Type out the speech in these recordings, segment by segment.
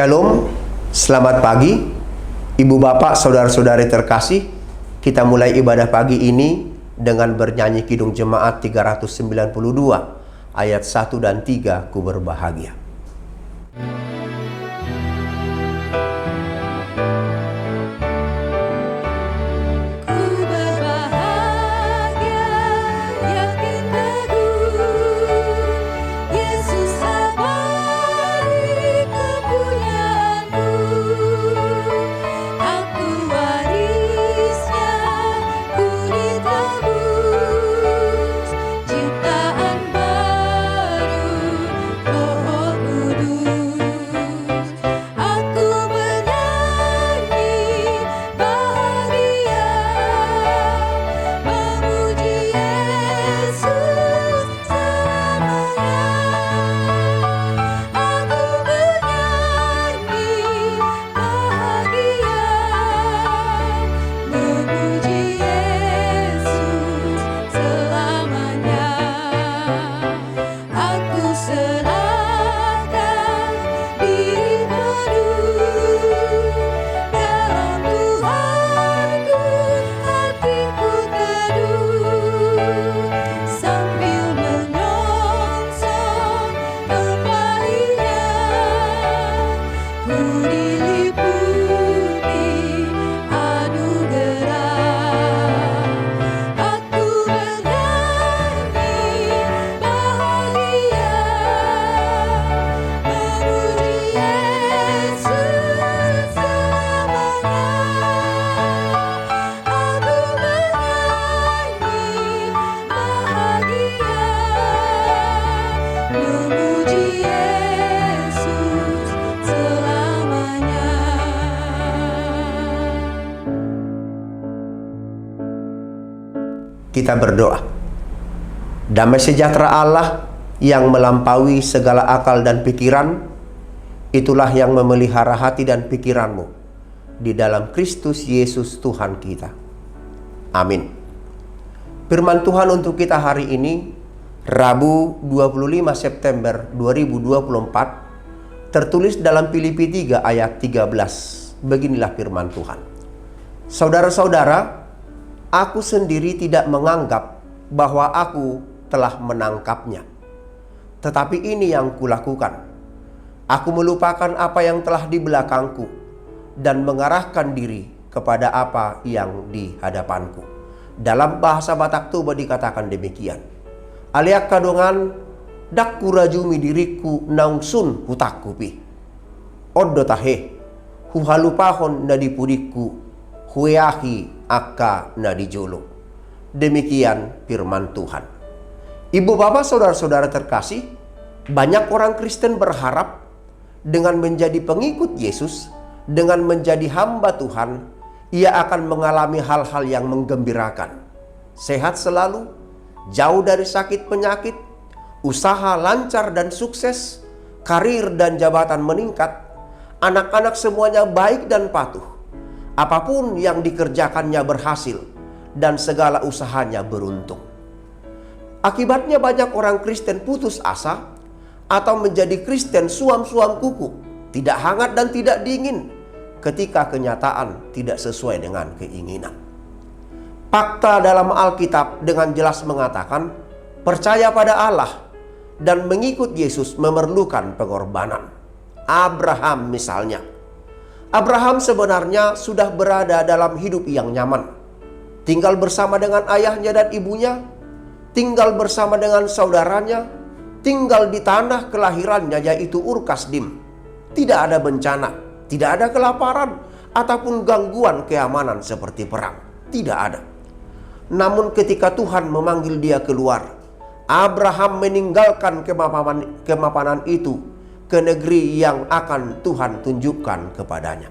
Shalom, selamat pagi, Ibu Bapak, Saudara-saudari terkasih. Kita mulai ibadah pagi ini dengan bernyanyi Kidung Jemaat 392, ayat 1 dan 3, Ku berbahagia. Kita berdoa. Damai sejahtera Allah yang melampaui segala akal dan pikiran, itulah yang memelihara hati dan pikiranmu di dalam Kristus Yesus Tuhan kita. Amin. Firman Tuhan untuk kita hari ini, Rabu 25 September 2024, tertulis dalam Filipi 3 ayat 13. Beginilah firman Tuhan. Saudara-saudara, aku sendiri tidak menganggap bahwa aku telah menangkapnya. Tetapi ini yang kulakukan. Aku melupakan apa yang telah di belakangku dan mengarahkan diri kepada apa yang di hadapanku. Dalam bahasa Batak Toba dikatakan demikian. Aliak kadongan dak kurajumi diriku naungsun hutakupi. Oddo tahe huhalupahon nadipudiku hueahi akka nadijolo. Demikian firman Tuhan. Ibu bapak saudara-saudara terkasih, banyak orang Kristen berharap dengan menjadi pengikut Yesus, dengan menjadi hamba Tuhan, ia akan mengalami hal-hal yang menggembirakan. Sehat selalu, jauh dari sakit penyakit, usaha lancar dan sukses, karir dan jabatan meningkat, anak-anak semuanya baik dan patuh. Apapun yang dikerjakannya berhasil dan segala usahanya beruntung. Akibatnya banyak orang Kristen putus asa atau menjadi Kristen suam-suam kuku, tidak hangat dan tidak dingin ketika kenyataan tidak sesuai dengan keinginan. Fakta dalam Alkitab dengan jelas mengatakan percaya pada Allah dan mengikut Yesus memerlukan pengorbanan. Abraham misalnya. Abraham sebenarnya sudah berada dalam hidup yang nyaman. Tinggal bersama dengan ayahnya dan ibunya, tinggal bersama dengan saudaranya, tinggal di tanah kelahirannya yaitu Ur Kasdim. Tidak ada bencana, tidak ada kelaparan, ataupun gangguan keamanan seperti perang. Tidak ada. Namun ketika Tuhan memanggil dia keluar, Abraham meninggalkan kemapanan itu ke negeri yang akan Tuhan tunjukkan kepadanya.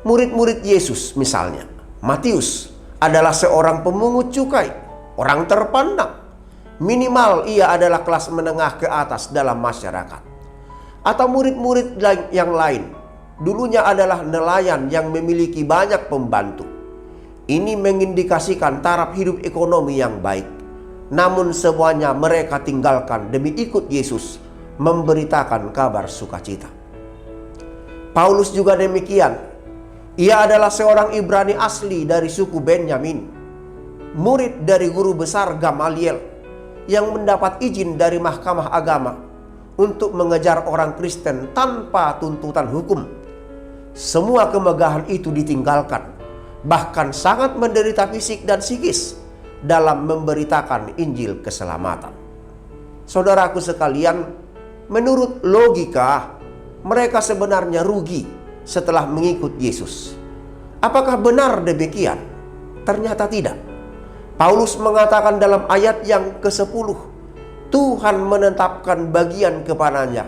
Murid-murid Yesus misalnya, Matius adalah seorang pemungut cukai, orang terpandang. Minimal ia adalah kelas menengah ke atas dalam masyarakat. Atau murid-murid yang lain, dulunya adalah nelayan yang memiliki banyak pembantu. Ini mengindikasikan taraf hidup ekonomi yang baik. Namun semuanya mereka tinggalkan demi ikut Yesus, memberitakan kabar sukacita. Paulus juga demikian. Ia adalah seorang Ibrani asli dari suku Benyamin, murid dari guru besar Gamaliel yang mendapat izin dari Mahkamah Agama untuk mengejar orang Kristen tanpa tuntutan hukum. Semua kemegahan itu ditinggalkan, bahkan sangat menderita fisik dan psikis dalam memberitakan Injil keselamatan. Saudaraku sekalian, menurut logika, mereka sebenarnya rugi setelah mengikut Yesus. Apakah benar demikian? Ternyata tidak. Paulus mengatakan dalam ayat yang ke-10, Tuhan menetapkan bagian kepadanya,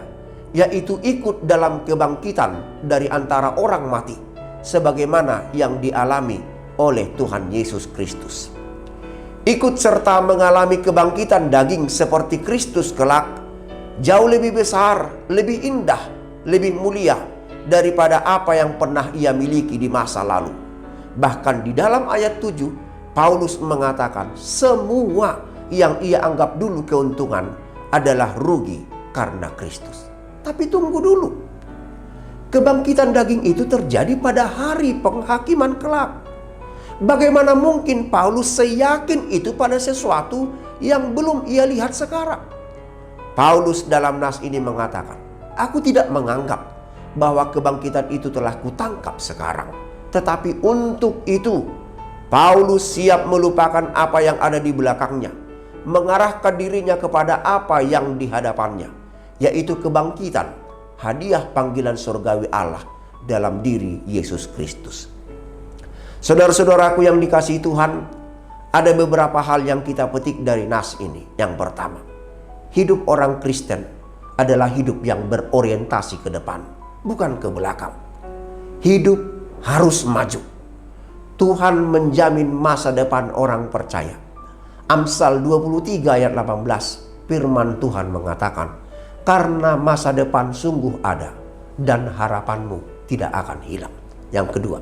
yaitu ikut dalam kebangkitan dari antara orang mati, sebagaimana yang dialami oleh Tuhan Yesus Kristus. Ikut serta mengalami kebangkitan daging seperti Kristus kelak, jauh lebih besar, lebih indah, lebih mulia daripada apa yang pernah ia miliki di masa lalu. Bahkan di dalam ayat 7, Paulus mengatakan semua yang ia anggap dulu keuntungan adalah rugi karena Kristus. Tapi tunggu dulu. Kebangkitan daging itu terjadi pada hari penghakiman kelak. Bagaimana mungkin Paulus seyakin itu pada sesuatu yang belum ia lihat sekarang? Paulus dalam nas ini mengatakan, aku tidak menganggap bahwa kebangkitan itu telah kutangkap sekarang. Tetapi untuk itu, Paulus siap melupakan apa yang ada di belakangnya, mengarahkan dirinya kepada apa yang di hadapannya, yaitu kebangkitan, hadiah panggilan surgawi Allah dalam diri Yesus Kristus. Saudara-saudaraku yang dikasihi Tuhan, ada beberapa hal yang kita petik dari nas ini. Yang pertama, hidup orang Kristen adalah hidup yang berorientasi ke depan, bukan ke belakang. Hidup harus maju. Tuhan menjamin masa depan orang percaya. Amsal 23 ayat 18, firman Tuhan mengatakan, karena masa depan sungguh ada dan harapanmu tidak akan hilang. Yang kedua,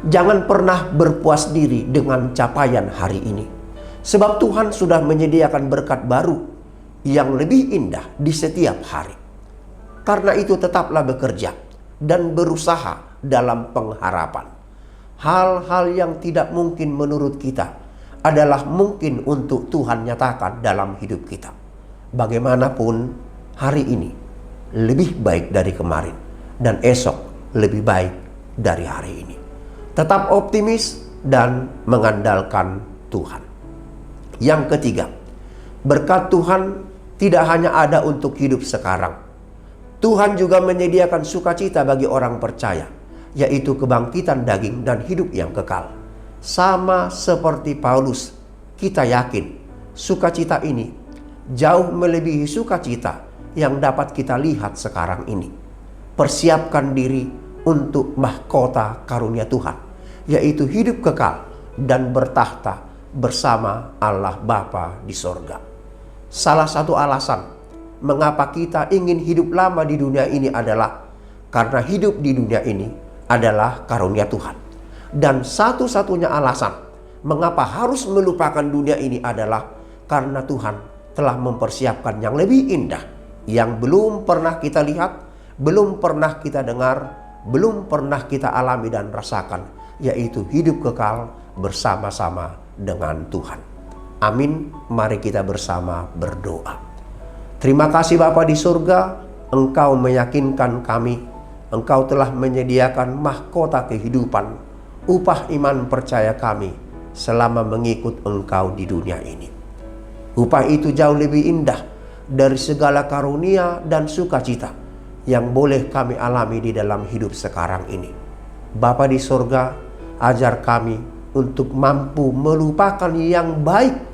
jangan pernah berpuas diri dengan capaian hari ini, sebab Tuhan sudah menyediakan berkat baru yang lebih indah di setiap hari. Karena itu tetaplah bekerja dan berusaha dalam pengharapan. Hal-hal yang tidak mungkin menurut kita adalah mungkin untuk Tuhan nyatakan dalam hidup kita. Bagaimanapun, hari ini lebih baik dari kemarin, dan esok lebih baik dari hari ini. Tetap optimis dan mengandalkan Tuhan. Yang ketiga, berkat Tuhan tidak hanya ada untuk hidup sekarang. Tuhan juga menyediakan sukacita bagi orang percaya, yaitu kebangkitan daging dan hidup yang kekal. Sama seperti Paulus, kita yakin sukacita ini jauh melebihi sukacita yang dapat kita lihat sekarang ini. Persiapkan diri untuk mahkota karunia Tuhan, yaitu hidup kekal dan bertahta bersama Allah Bapa di sorga. Salah satu alasan mengapa kita ingin hidup lama di dunia ini adalah karena hidup di dunia ini adalah karunia Tuhan. Dan satu-satunya alasan mengapa harus melupakan dunia ini adalah karena Tuhan telah mempersiapkan yang lebih indah, yang belum pernah kita lihat, belum pernah kita dengar, belum pernah kita alami dan rasakan, yaitu hidup kekal bersama-sama dengan Tuhan. Amin. Mari kita bersama berdoa. Terima kasih Bapa di surga, Engkau meyakinkan kami, Engkau telah menyediakan mahkota kehidupan, upah iman percaya kami selama mengikut Engkau di dunia ini. Upah itu jauh lebih indah dari segala karunia dan sukacita yang boleh kami alami di dalam hidup sekarang ini. Bapa di surga, ajar kami untuk mampu melupakan yang baik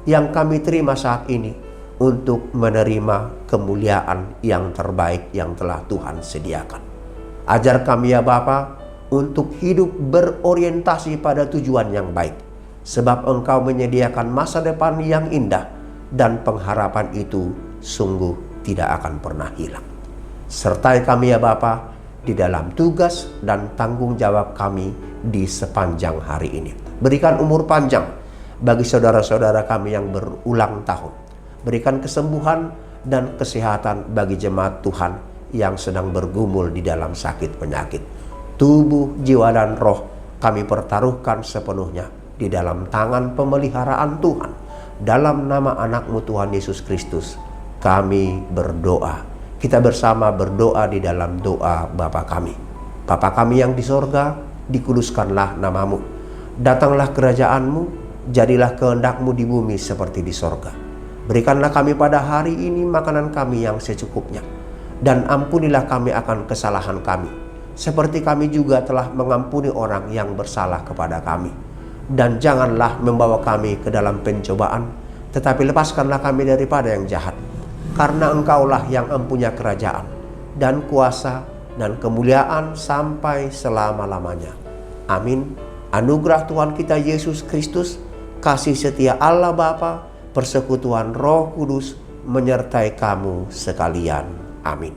yang kami terima saat ini, untuk menerima kemuliaan yang terbaik yang telah Tuhan sediakan. Ajar kami ya Bapa untuk hidup berorientasi pada tujuan yang baik, sebab Engkau menyediakan masa depan yang indah dan pengharapan itu sungguh tidak akan pernah hilang. Sertai kami ya Bapa di dalam tugas dan tanggung jawab kami di sepanjang hari ini. Berikan umur panjang bagi saudara-saudara kami yang berulang tahun. Berikan kesembuhan dan kesehatan bagi jemaat Tuhan yang sedang bergumul di dalam sakit penyakit. Tubuh, jiwa, dan roh kami pertaruhkan sepenuhnya di dalam tangan pemeliharaan Tuhan. Dalam nama anak-Mu Tuhan Yesus Kristus, kami berdoa. Kita bersama berdoa di dalam doa Bapa kami. Bapa kami yang di sorga, dikuduskanlah nama-Mu. Datanglah kerajaan-Mu, jadilah kehendak-Mu di bumi seperti di sorga. Berikanlah kami pada hari ini makanan kami yang secukupnya. Dan ampunilah kami akan kesalahan kami, seperti kami juga telah mengampuni orang yang bersalah kepada kami. Dan janganlah membawa kami ke dalam pencobaan, tetapi lepaskanlah kami daripada yang jahat. Karena Engkaulah yang mempunyai kerajaan, dan kuasa, dan kemuliaan sampai selama-lamanya. Amin. Anugerah Tuhan kita Yesus Kristus, kasih setia Allah Bapa, persekutuan Roh Kudus menyertai kamu sekalian. Amin.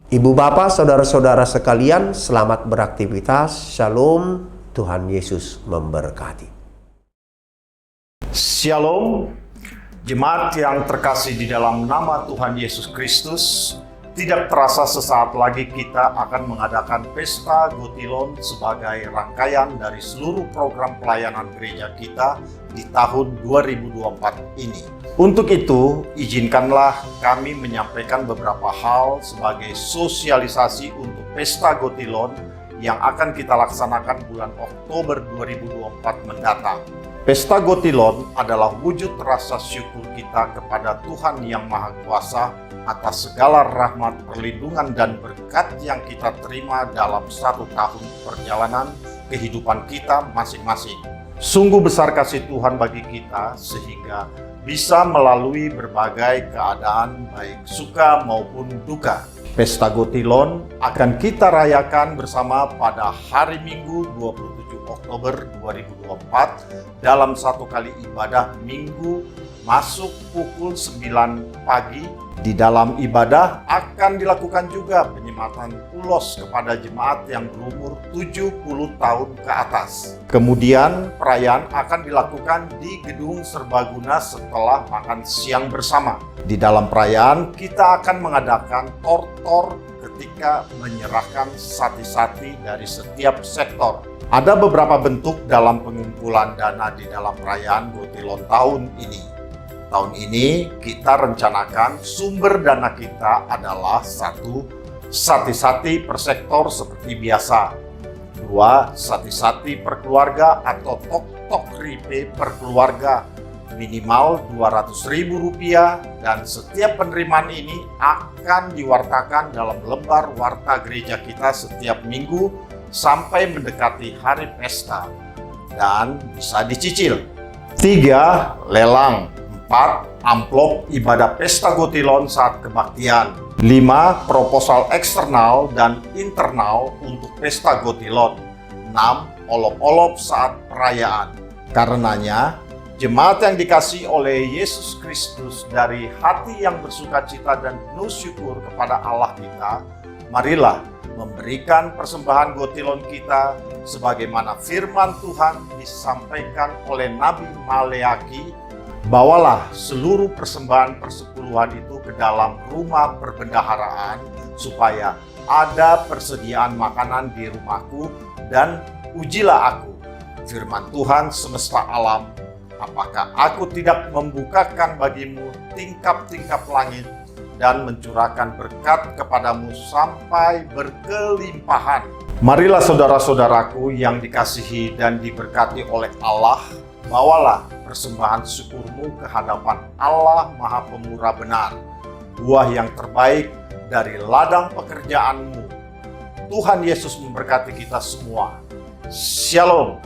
Ibu bapak, saudara-saudara sekalian, selamat beraktivitas. Shalom, Tuhan Yesus memberkati. Shalom, jemaat yang terkasih di dalam nama Tuhan Yesus Kristus. Tidak terasa sesaat lagi kita akan mengadakan Pesta Gotilon sebagai rangkaian dari seluruh program pelayanan gereja kita di tahun 2024 ini. Untuk itu, izinkanlah kami menyampaikan beberapa hal sebagai sosialisasi untuk Pesta Gotilon yang akan kita laksanakan bulan Oktober 2024 mendatang. Pesta Gotilon adalah wujud rasa syukur kita kepada Tuhan Yang Maha Kuasa atas segala rahmat, perlindungan, dan berkat yang kita terima dalam 1 tahun perjalanan kehidupan kita masing-masing. Sungguh besar kasih Tuhan bagi kita sehingga bisa melalui berbagai keadaan baik suka maupun duka. Pesta Gotilon akan kita rayakan bersama pada hari Minggu 27 Oktober 2024 dalam satu kali ibadah Minggu masuk pukul 9 pagi. Di dalam ibadah akan dilakukan juga penyematan ulos kepada jemaat yang berumur 70 tahun ke atas. Kemudian perayaan akan dilakukan di Gedung Serbaguna setelah makan siang bersama. Di dalam perayaan kita akan mengadakan tortor ketika menyerahkan sati-sati dari setiap sektor. Ada beberapa bentuk dalam pengumpulan dana di dalam perayaan Gotilon tahun ini. Tahun ini kita rencanakan sumber dana kita adalah 1. Sati-sati per sektor seperti biasa. 2. Sati-sati per keluarga atau tok-tok ripe per keluarga minimal Rp200.000 dan setiap penerimaan ini akan diwartakan dalam lembar warta gereja kita setiap minggu sampai mendekati hari pesta dan bisa dicicil. 3. Lelang. 4. Amplop ibadah Pesta Gotilon saat kebaktian. 5. Proposal eksternal dan internal untuk Pesta Gotilon. 6. Olop-olop saat perayaan. Karenanya, jemaat yang dikasihi oleh Yesus Kristus dari hati yang bersukacita dan penuh syukur kepada Allah kita, marilah memberikan persembahan Gotilon kita sebagaimana firman Tuhan disampaikan oleh Nabi Maleaki. Bawalah seluruh persembahan persepuluhan itu ke dalam rumah perbendaharaan supaya ada persediaan makanan di rumahku dan ujilah aku, firman Tuhan semesta alam, apakah aku tidak membukakan bagimu tingkap-tingkap langit dan mencurahkan berkat kepadamu sampai berkelimpahan. Marilah saudara-saudaraku yang dikasihi dan diberkati oleh Allah, bawalah persembahan syukurmu ke hadapan Allah Maha Pemurah benar, buah yang terbaik dari ladang pekerjaanmu. Tuhan Yesus memberkati kita semua. Shalom.